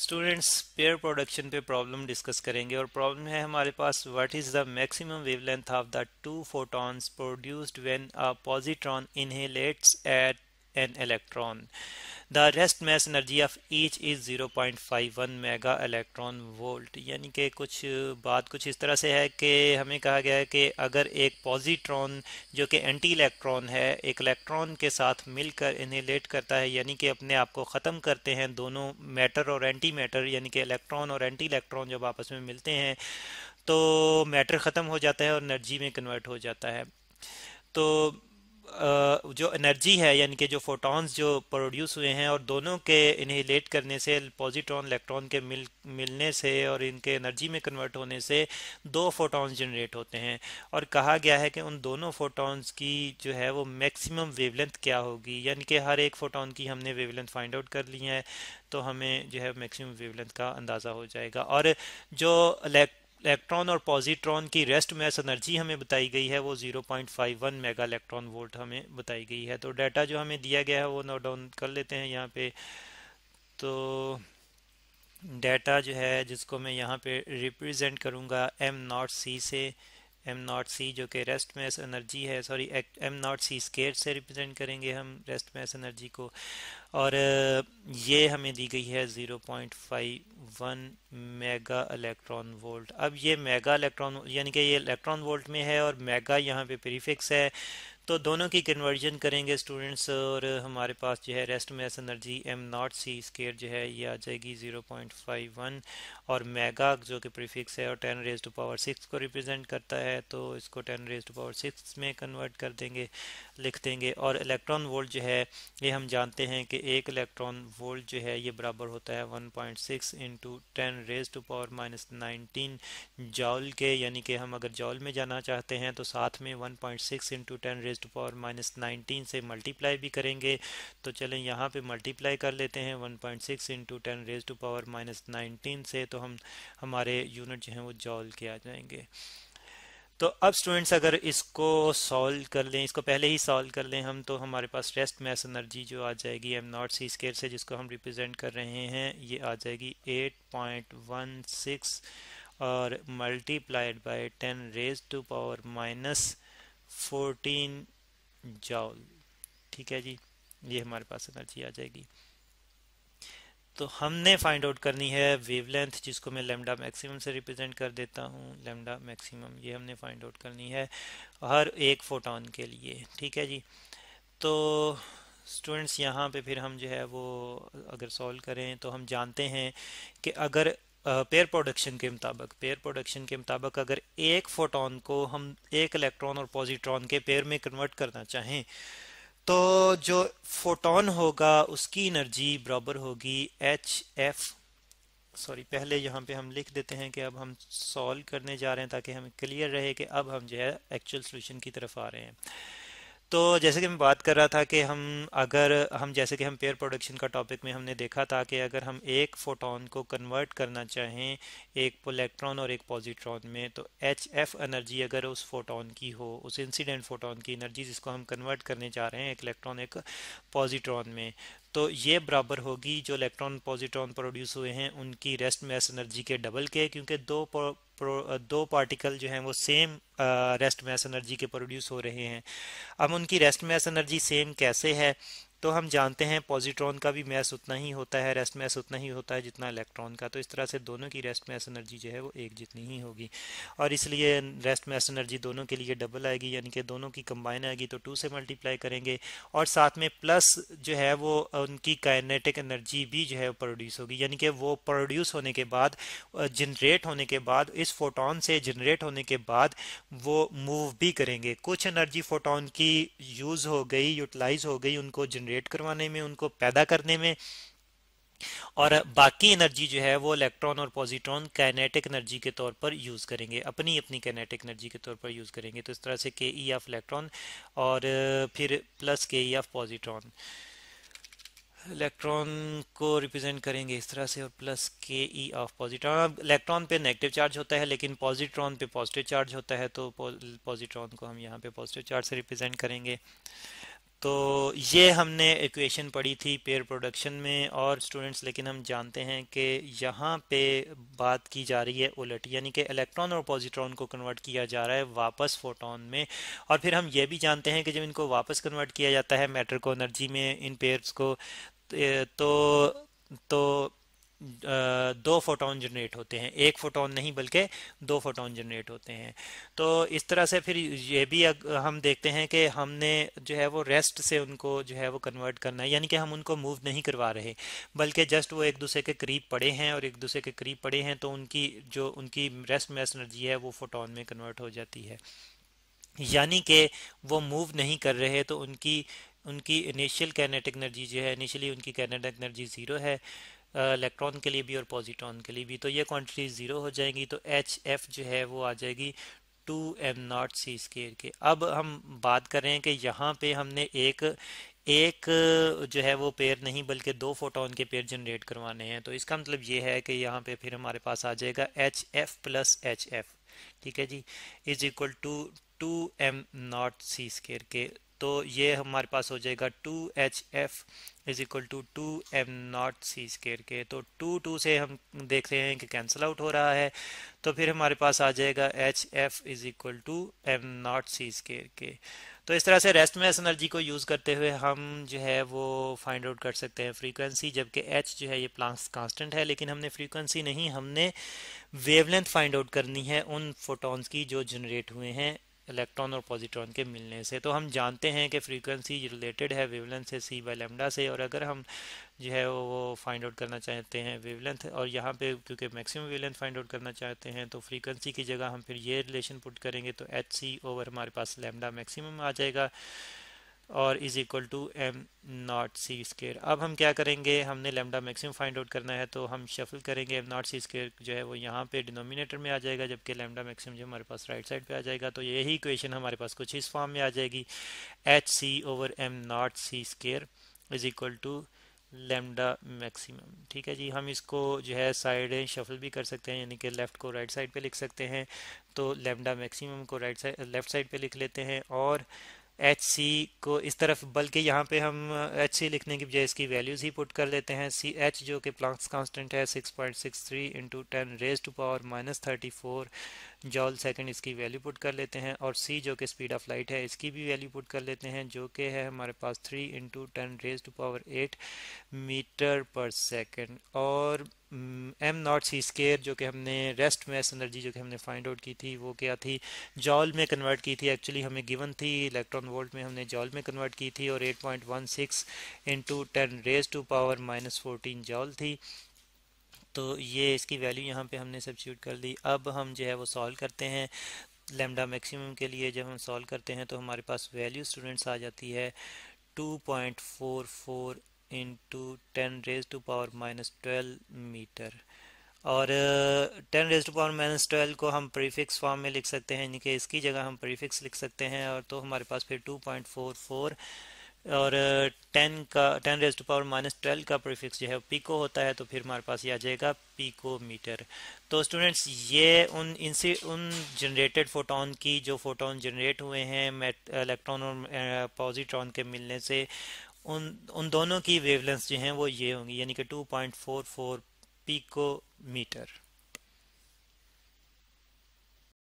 Students pair production पे problem discuss करेंगे और प्रॉब्लम है हमारे पास what is the maximum wavelength of the two photons produced when a positron annihilates at an electron the rest mass energy of each is 0.51 mega electron volt. यानी कि बात कुछ इस तरह से है कि हमें कहा गया है कि अगर एक पॉजिट्रॉन जो कि एंटी इलेक्ट्रॉन है एक इलेक्ट्रॉन के साथ मिलकर इनहेलेट करता है, यानी कि अपने आप को ख़त्म करते हैं, दोनों मैटर और एंटी मैटर यानी कि इलेक्ट्रॉन और एंटी इलेक्ट्रॉन जब आपस में मिलते हैं तो मैटर ख़त्म हो जाता है और एनर्जी में कन्वर्ट हो जाता है। तो जो एनर्जी है यानी कि जो फोटॉन्स जो प्रोड्यूस हुए हैं और दोनों के इनहेलेट करने से पॉजिट्रॉन इलेक्ट्रॉन के मिलने से और इनके एनर्जी में कन्वर्ट होने से दो फोटॉन्स जनरेट होते हैं। और कहा गया है कि उन दोनों फोटॉन्स की जो है वो मैक्सिमम वेवलेंथ क्या होगी, यानी कि हर एक फोटॉन की हमने वेवलेंथ फाइंड आउट कर ली है तो हमें जो है मैक्सिमम वेवलेंथ का अंदाज़ा हो जाएगा। और जो इलेक्ट्रॉन और पॉजिट्रॉन की रेस्ट मैस एनर्जी हमें बताई गई है वो 0.51 मेगा इलेक्ट्रॉन वोल्ट हमें बताई गई है। तो डाटा जो हमें दिया गया है वो नोट डाउन कर लेते हैं यहाँ पे। तो डाटा जो है जिसको मैं यहाँ पे रिप्रेजेंट करूँगा एम नॉट सी से, एम नॉट सी जो कि रेस्ट मैस एनर्जी है, sorry m naught c square से रिप्रेजेंट करेंगे हम रेस्ट मैस एनर्जी को। और ये हमें दी गई है 0.51 मेगा इलेक्ट्रॉन वोल्ट। अब ये मेगा इलेक्ट्रॉन यानी कि ये इलेक्ट्रॉन वोल्ट में है और मेगा यहाँ पे प्रीफिक्स है, तो दोनों की कन्वर्जन करेंगे स्टूडेंट्स और हमारे पास जो है rest mass energy m naught c square जो है ये आ जाएगी 0.51 और मेगा जो कि प्रीफिक्स है और 10 रेज टू पावर 6 को रिप्रेजेंट करता है तो इसको 10 रेज टू पावर 6 में कन्वर्ट कर देंगे, लिख देंगे। और इलेक्ट्रॉन वोल्ट जो है ये हम जानते हैं कि एक इलेक्ट्रॉन वोल्ट जो है ये बराबर होता है 1.6 into 10 raise to power minus 19 joule के, यानी कि हम अगर जॉल में जाना चाहते हैं तो साथ में 1.6 into 10 raise to power minus 19 से मल्टीप्लाई भी करेंगे। तो चलें यहाँ पे मल्टीप्लाई कर लेते हैं 1.6 into 10 raise to power minus 19 से, तो हम हमारे यूनिट जो हैं वो जॉल के आ जाएंगे। तो अब स्टूडेंट्स अगर इसको सॉल्व कर लें, इसको पहले ही सॉल्व कर लें हम, तो हमारे पास रेस्ट मैस एनर्जी जो आ जाएगी एम नॉट सी स्केयर से जिसको हम रिप्रेजेंट कर रहे हैं ये आ जाएगी 8.16 और multiplied by 10 raise to power minus 14 joule. ठीक है जी, ये हमारे पास एनर्जी आ जाएगी। तो हमने फाइंड आउट करनी है वेवलेंथ जिसको मैं लेमडा मैक्सिमम से रिप्रेजेंट कर देता हूँ, लेमडा मैक्सिमम ये हमने फाइंड आउट करनी है हर एक फोटॉन के लिए। ठीक है जी। तो स्टूडेंट्स यहाँ पे फिर हम जो है वो अगर सॉल्व करें तो हम जानते हैं कि अगर पेयर प्रोडक्शन के मुताबिक अगर एक फोटॉन को हम एक इलेक्ट्रॉन और पॉजिट्रॉन के पेयर में कन्वर्ट करना चाहें तो जो फोटॉन होगा उसकी एनर्जी बराबर होगी एच एफ, सॉरी पहले यहाँ पे हम लिख देते हैं कि अब हम सॉल्व करने जा रहे हैं ताकि हमें क्लियर रहे कि अब हम जो है एक्चुअल सॉल्यूशन की तरफ आ रहे हैं। तो जैसे कि मैं बात कर रहा था कि हम जैसे कि हम पेयर प्रोडक्शन का टॉपिक में हमने देखा था कि अगर हम एक फोटॉन को कन्वर्ट करना चाहें एक इलेक्ट्रॉन और एक पॉजिट्रॉन में तो एच एफ एनर्जी अगर उस फोटॉन की हो, उस इंसिडेंट फोटॉन की एनर्जी जिसको हम कन्वर्ट करने जा रहे हैं एक इलेक्ट्रॉन एक पॉजिट्रॉन में, तो ये बराबर होगी जो इलेक्ट्रॉन पॉजिट्रॉन प्रोड्यूस हुए हैं उनकी रेस्ट मैस एनर्जी के डबल के, क्योंकि दो पार्टिकल जो हैं वो सेम रेस्ट मैस एनर्जी के प्रोड्यूस हो रहे हैं। अब उनकी रेस्ट मैस एनर्जी सेम कैसे है, तो हम जानते हैं पॉजिट्रॉन का भी मैस उतना ही होता है, रेस्ट मैस उतना ही होता है जितना इलेक्ट्रॉन का, तो इस तरह से दोनों की रेस्ट मैस एनर्जी जो है वो एक जितनी ही होगी और इसलिए रेस्ट मैस एनर्जी दोनों के लिए डबल आएगी, यानी कि दोनों की कंबाइन आएगी तो 2 से मल्टीप्लाई करेंगे और साथ में प्लस जो है वो उनकी काइनेटिक एनर्जी भी जो है प्रोड्यूस होगी, यानी कि वो प्रोड्यूस होने के बाद जनरेट होने के बाद इस फोटोन से जनरेट होने के बाद वो मूव भी करेंगे। कुछ एनर्जी फोटोन की यूज़ हो गई, यूटिलाइज हो गई उनको जनरेट करवाने में, उनको पैदा करने में, और बाकी एनर्जी जो है वो इलेक्ट्रॉन और पॉजिट्रॉन काइनेटिक एनर्जी के तौर पर यूज़ करेंगे, अपनी अपनी काइनेटिक एनर्जी के तौर पर यूज़ करेंगे। तो इस तरह से के ई ऑफ इलेक्ट्रॉन और फिर प्लस के ई ऑफ पॉजिट्रॉन, इलेक्ट्रॉन को रिप्रेजेंट करेंगे इस तरह से और प्लस के ई ऑफ पॉजिट्रॉन। इलेक्ट्रॉन पे नेगेटिव चार्ज होता है लेकिन पॉजिट्रॉन पे पॉजिटिव चार्ज होता है, तो पॉजिट्रॉन को हम यहाँ पे पॉजिटिव चार्ज से रिप्रेजेंट करेंगे। तो ये हमने इक्वेशन पढ़ी थी पेयर प्रोडक्शन में और स्टूडेंट्स, लेकिन हम जानते हैं कि यहाँ पे बात की जा रही है उलट, यानी कि इलेक्ट्रॉन और पॉजिट्रॉन को कन्वर्ट किया जा रहा है वापस फोटोन में। और फिर हम ये भी जानते हैं कि जब इनको वापस कन्वर्ट किया जाता है मैटर को एनर्जी में, इन पेयर्स को, तो दो फोटोन जनरेट होते हैं, एक फोटोन नहीं बल्कि दो फोटोन जनरेट होते हैं। तो इस तरह से फिर ये भी हम देखते हैं कि हमने जो है वो रेस्ट से उनको जो है वो कन्वर्ट करना है, यानी कि हम उनको मूव नहीं करवा रहे, बल्कि जस्ट वो एक दूसरे के करीब पड़े हैं और एक दूसरे के करीब पड़े हैं, तो उनकी जो उनकी रेस्ट मैस एनर्जी है वो फोटोन में कन्वर्ट हो जाती है। यानी कि वो मूव नहीं कर रहे, तो उनकी उनकी इनिशियल काइनेटिक एनर्जी जो है, इनिशियली उनकी काइनेटिक एनर्जी ज़ीरो है, इलेक्ट्रॉन के लिए भी और पॉजिट्रॉन के लिए भी। तो ये क्वांटिटी ज़ीरो हो जाएंगी, तो एच एफ जो है वो आ जाएगी 2m0 c² के। अब हम बात कर रहे हैं कि यहाँ पे हमने एक एक जो है वो पेयर नहीं बल्कि दो फोटोन के पेयर जनरेट करवाने हैं। तो इसका मतलब ये है कि यहाँ पे फिर हमारे पास आ जाएगा H F plus H F, ठीक है जी, is equal to 2m0 c² के। तो ये हमारे पास हो जाएगा 2HF is equal to 2m0 c² के। तो 2 से हम देख रहे हैं कि कैंसिल आउट हो रहा है, तो फिर हमारे पास आ जाएगा HF is equal to m0 c² के। तो इस तरह से रेस्ट मैस एनर्जी को यूज़ करते हुए हम जो है वो फाइंड आउट कर सकते हैं फ्रीक्वेंसी, जबकि H जो है ये प्लांक्स कांस्टेंट है, लेकिन हमने फ्रीक्वेंसी नहीं, हमने वेवलेंथ फाइंड आउट करनी है उन फोटॉन्स की जो जनरेट हुए हैं इलेक्ट्रॉन और पॉजिट्रॉन के मिलने से। तो हम जानते हैं कि फ्रीक्वेंसी रिलेटेड है वेवलेंथ से c/λ से, और अगर हम जो है वो फाइंड आउट करना चाहते हैं वेवलेंथ, और यहाँ पे क्योंकि मैक्सिमम वेवलेंथ फाइंड आउट करना चाहते हैं, तो फ्रीक्वेंसी की जगह हम फिर ये रिलेशन पुट करेंगे, तो HC ओवर हमारे पास लैम्डा मैक्सिमम आ जाएगा और is equal to m0 c²। अब हम क्या करेंगे, हमने लैम्डा मैक्सिमम फाइंड आउट करना है, तो हम शफल करेंगे, m0 c² जो है वो यहाँ पे डिनोमिनेटर में आ जाएगा, जबकि लैम्डा मैक्सिमम जो हमारे पास राइट साइड पे आ जाएगा। तो यही इक्वेशन हमारे पास कुछ इस फॉर्म में आ जाएगी, HC over m0 c² is equal to lambda maximum. ठीक है जी, हम इसको जो है साइड शफल भी कर सकते हैं, यानी कि लेफ़्ट को राइट साइड पे लिख सकते हैं। तो लैम्डा मैक्सिमम को राइट साइड लेफ़्ट साइड पे लिख लेते हैं, और एच सी को इस तरफ, बल्कि यहाँ पे हम एच सी लिखने की बजाय इसकी वैल्यूज़ ही पुट कर लेते हैं। सी एच जो कि प्लांक्स कांस्टेंट है 6.63 इंटू 10⁻⁻34 जॉल सेकंड, इसकी वैल्यू पुट कर लेते हैं, और सी जो कि स्पीड ऑफ लाइट है इसकी भी वैल्यू पुट कर लेते हैं, जो कि है हमारे पास 3 इंटू 10⁻8 मीटर पर सेकंड। और m0 c² जो कि हमने रेस्ट मैस एनर्जी जो कि हमने फाइंड आउट की थी वो क्या थी, जॉल में कन्वर्ट की थी, एक्चुअली हमें गिवन थी इलेक्ट्रॉन वोल्ट में, हमने जॉल में कन्वर्ट की थी, और 8.16 इंटू 10⁻14 जॉल थी। तो ये इसकी वैल्यू यहाँ पे हमने सब्स्टिट्यूट कर दी। अब हम जो है वो सॉल्व करते हैं लैम्डा मैक्सिमम के लिए। जब हम सॉल्व करते हैं तो हमारे पास वैल्यू स्टूडेंट्स आ जाती है 2.44 इंटू 10⁻12 मीटर। और 10⁻12 को हम प्रीफिक्स फॉर्म में लिख सकते हैं, यानी कि इसकी जगह हम प्रीफिक्स लिख सकते हैं, और तो हमारे पास फिर 2.44 और 10⁻12 का प्रीफिक्स जो है पिको होता है, तो फिर हमारे पास ये आ जाएगा पिको मीटर। तो स्टूडेंट्स, ये उन जनरेटेड फोटोन की, जो फोटोन जनरेट हुए हैं इलेक्ट्रॉन और पॉजिट्रॉन के मिलने से, उन उन दोनों की वेवलेंथ जो हैं वो ये होंगी, यानी कि 2.44 पिको मीटर।